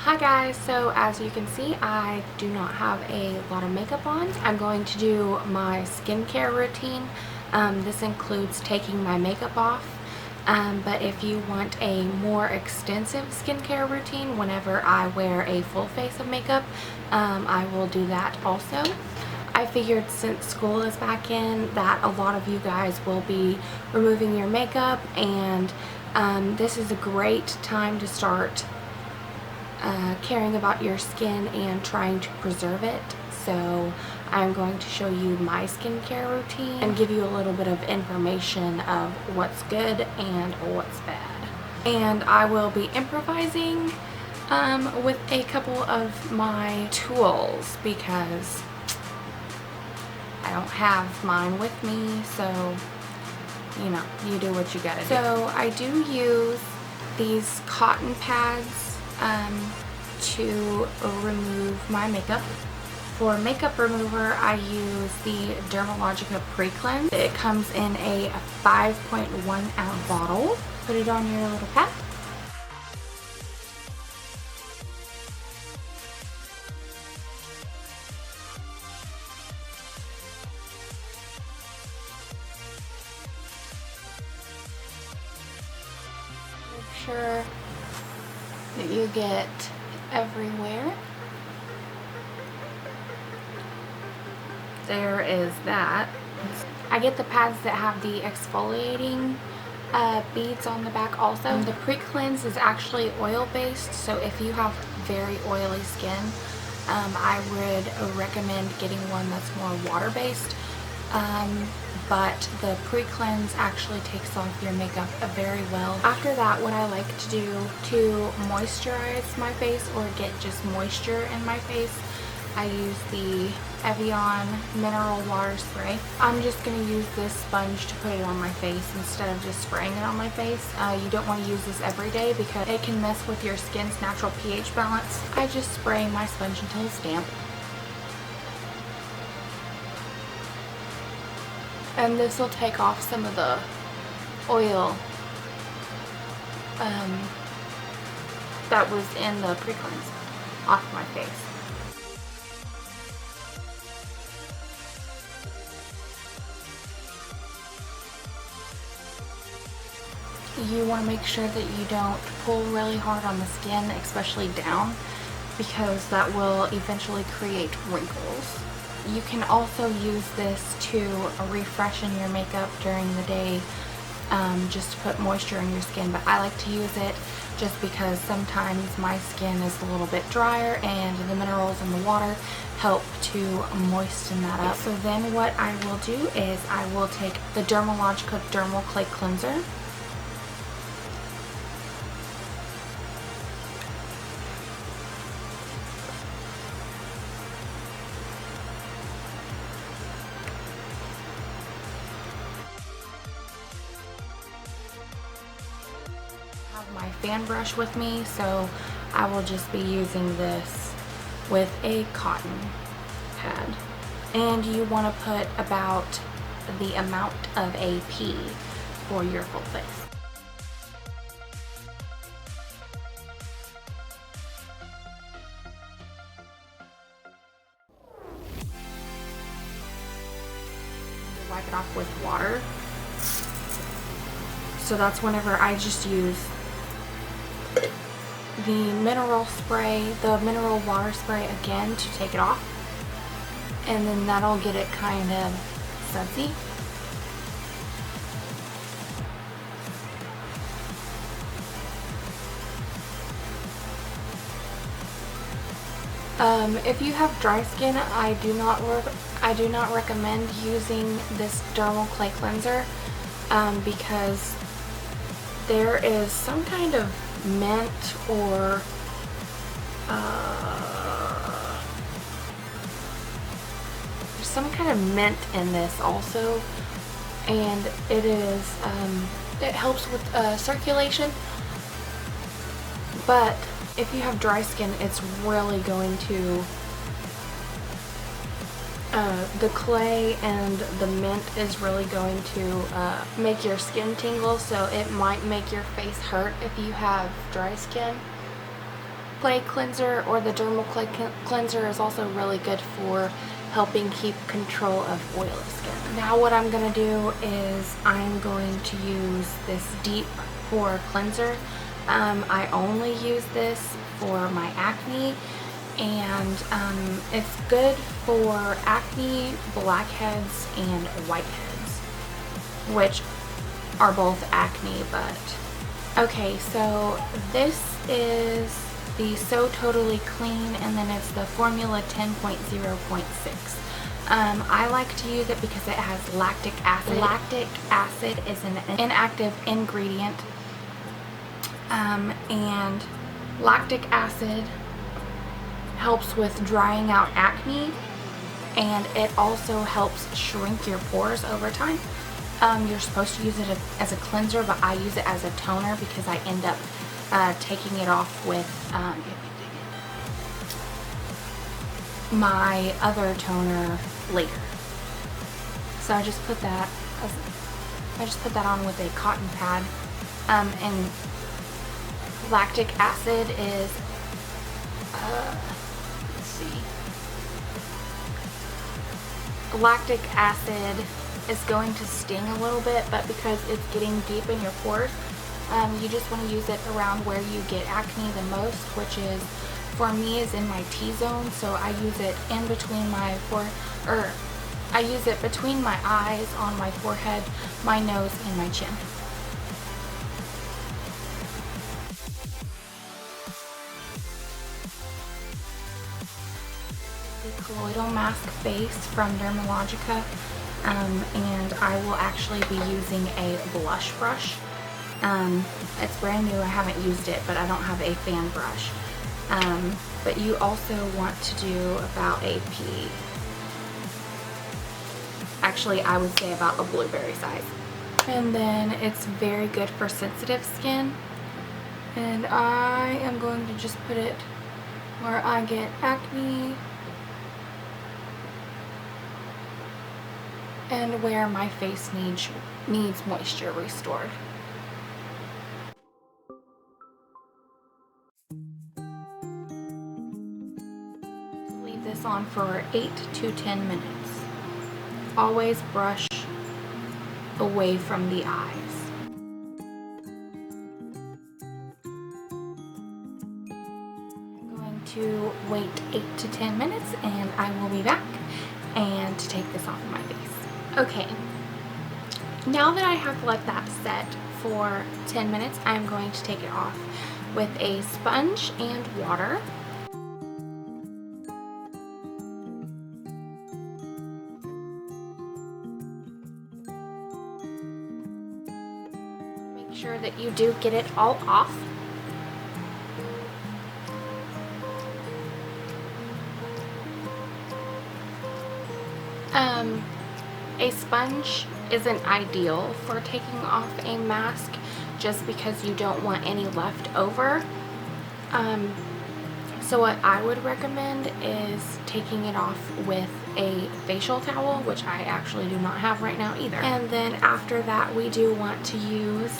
Hi guys, so as you can see I do not have a lot of makeup on. I'm going to do my skincare routine. This includes taking my makeup off, but if you want a more extensive skincare routine whenever I wear a full face of makeup, I will do that also. I figured since school is back in that a lot of you guys will be removing your makeup, and this is a great time to start caring about your skin and trying to preserve it. So I'm going to show you my skincare routine and give you a little bit of information of what's good and what's bad. And I will be improvising with a couple of my tools because I don't have mine with me, so you know, you do what you gotta do. So I do use these cotton pads to remove my makeup. For makeup remover, I use the Dermalociga Precleanse. It comes in a 5.1 ounce bottle. Put it on your little pad. Make sure that you get everywhere. There is that. I get the pads that have the exfoliating beads on the back also. The Precleanse is actually oil based, so if you have very oily skin, I would recommend getting one that's more water based. But the Precleanse actually takes off your makeup very well. After that, what I like to do to moisturize my face or get just moisture in my face, I use the Evian mineral water spray. I'm just going to use this sponge to put it on my face instead of just spraying it on my face. You don't want to use this every day because it can mess with your skin's natural pH balance. I just spray my sponge until it's damp. And this will take off some of the oil that was in the Precleanse off my face. You want to make sure that you don't pull really hard on the skin, especially down, because that will eventually create wrinkles. You can also use this to refreshen your makeup during the day, just to put moisture in your skin, but I like to use it just because sometimes my skin is a little bit drier and the minerals in the water help to moisten that up. So then what I will do is I will take the Dermalogica Dermal Clay Cleanser. My fan brush with me, so I will just be using this with a cotton pad, and you want to put about the amount of AP for your full face. Wipe it off with water, so that's whenever I just use the mineral spray, the mineral water spray again to take it off, and then that'll get it kind of sudsy. If you have dry skin, I do not recommend using this Dermal Clay Cleanser because there is some kind of mint or there's some kind of mint in this also, and it is it helps with circulation, but if you have dry skin, it's really going to the clay and the mint is really going to make your skin tingle, so it might make your face hurt if you have dry skin. clay cleanser or the dermal clay cleanser is also really good for helping keep control of oily skin. Now what I'm going to do is I'm going to use this deep pore cleanser. I only use this for my acne, and it's good for acne, blackheads, and whiteheads, which are both acne, but okay, so this is the So Totally Clean, and then it's the formula 10.0.6. I like to use it because it has lactic acid. Lactic acid is an inactive ingredient, and lactic acid helps with drying out acne, and it also helps shrink your pores over time. You're supposed to use it as a cleanser, but I use it as a toner because I end up taking it off with my other toner later. So I just put that on with a cotton pad, and lactic acid is let's see, lactic acid is going to sting a little bit, but because it's getting deep in your pores, you just want to use it around where you get acne the most, which is, for me, is in my T-zone. So I use it in between my I use it between my eyes, on my forehead, my nose, and my chin. The Colloidal Masque base from Dermalociga, and I will actually be using a blush brush. It's brand new, I haven't used it, but I don't have a fan brush. But you also want to do about a pea. Actually, I would say about a blueberry size. And then it's very good for sensitive skin. And I am going to just put it where I get acne and where my face needs moisture restored. Leave this on for 8 to 10 minutes. Always brush away from the eyes. I'm going to wait 8 to 10 minutes and I will be back and to take this off of my face. Okay, now that I have let that set for 10 minutes, I'm going to take it off with a sponge and water. Make sure that you do get it all off. A sponge isn't ideal for taking off a mask just because you don't want any left over. So what I would recommend is taking it off with a facial towel, which I actually do not have right now either. And then after that, we do want to use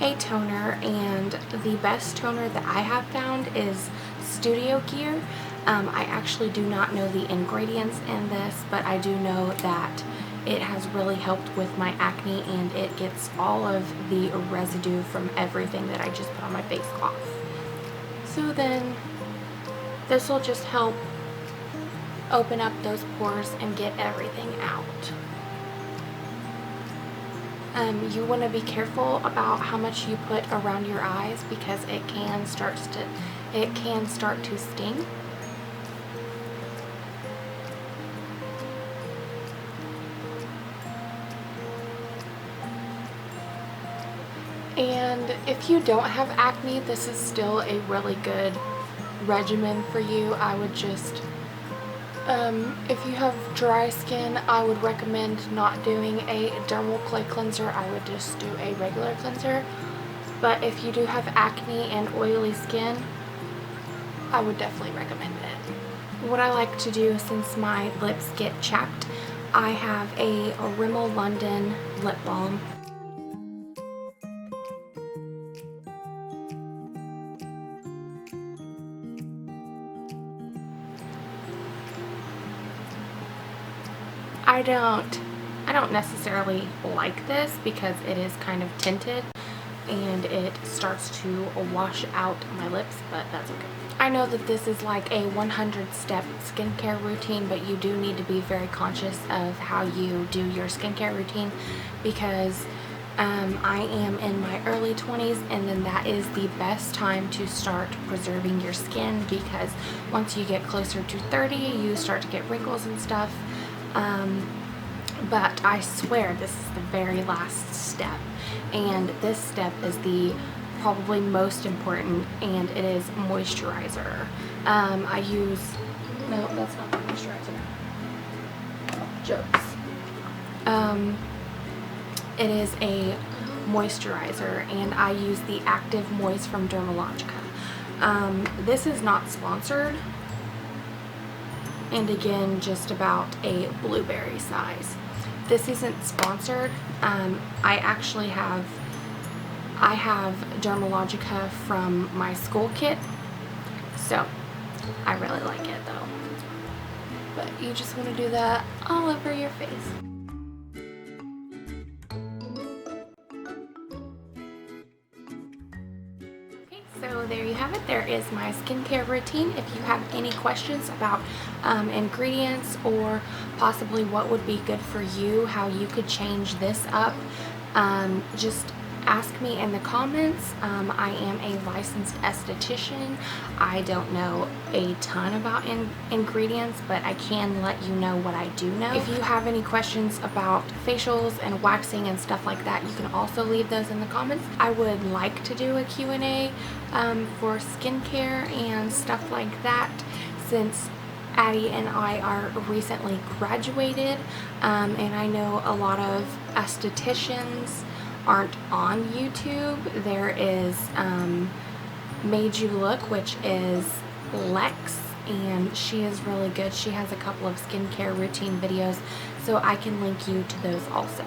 a toner, and the best toner that I have found is Studio Gear. I actually do not know the ingredients in this, but I do know that it has really helped with my acne, and it gets all of the residue from everything that I just put on my face off. So then this will just help open up those pores and get everything out. You want to be careful about how much you put around your eyes because it can start to sting. And if you don't have acne, this is still a really good regimen for you. I would just, if you have dry skin, I would recommend not doing a dermal clay cleanser. I would just do a regular cleanser. But if you do have acne and oily skin, I would definitely recommend it. What I like to do, since my lips get chapped, I have a Rimmel London lip balm. I don't necessarily like this because it is kind of tinted and it starts to wash out my lips, but that's okay. I know that this is like a 100-step skincare routine, but you do need to be very conscious of how you do your skincare routine because I am in my early 20s, and then that is the best time to start preserving your skin because once you get closer to 30, you start to get wrinkles and stuff. But I swear this is the very last step, and this step is the probably most important, and it is moisturizer. I use, no, that's not the moisturizer. Jokes. It is a moisturizer, and I use the Active Moist from Dermalociga. This is not sponsored, and again, just about a blueberry size. This isn't sponsored. I have Dermalociga from my school kit, so I really like it though. But you just want to do that all over your face. So there you have it. There is my skincare routine. If you have any questions about ingredients or possibly what would be good for you, how you could change this up, just ask me in the comments. I am a licensed esthetician. I don't know a ton about ingredients, but I can let you know what I do know. If you have any questions about facials and waxing and stuff like that, you can also leave those in the comments. I would like to do a Q&A for skincare and stuff like that, since Addie and I are recently graduated, and I know a lot of estheticians aren't on YouTube. There is Made You Look, which is Lex, and she is really good. She has a couple of skincare routine videos, so I can link you to those also.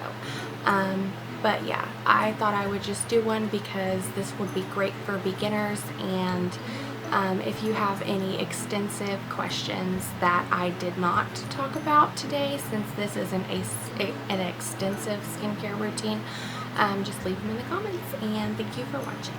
But yeah, I thought I would just do one because this would be great for beginners, and if you have any extensive questions that I did not talk about today, since this isn't an extensive skincare routine, just leave them in the comments, and thank you for watching.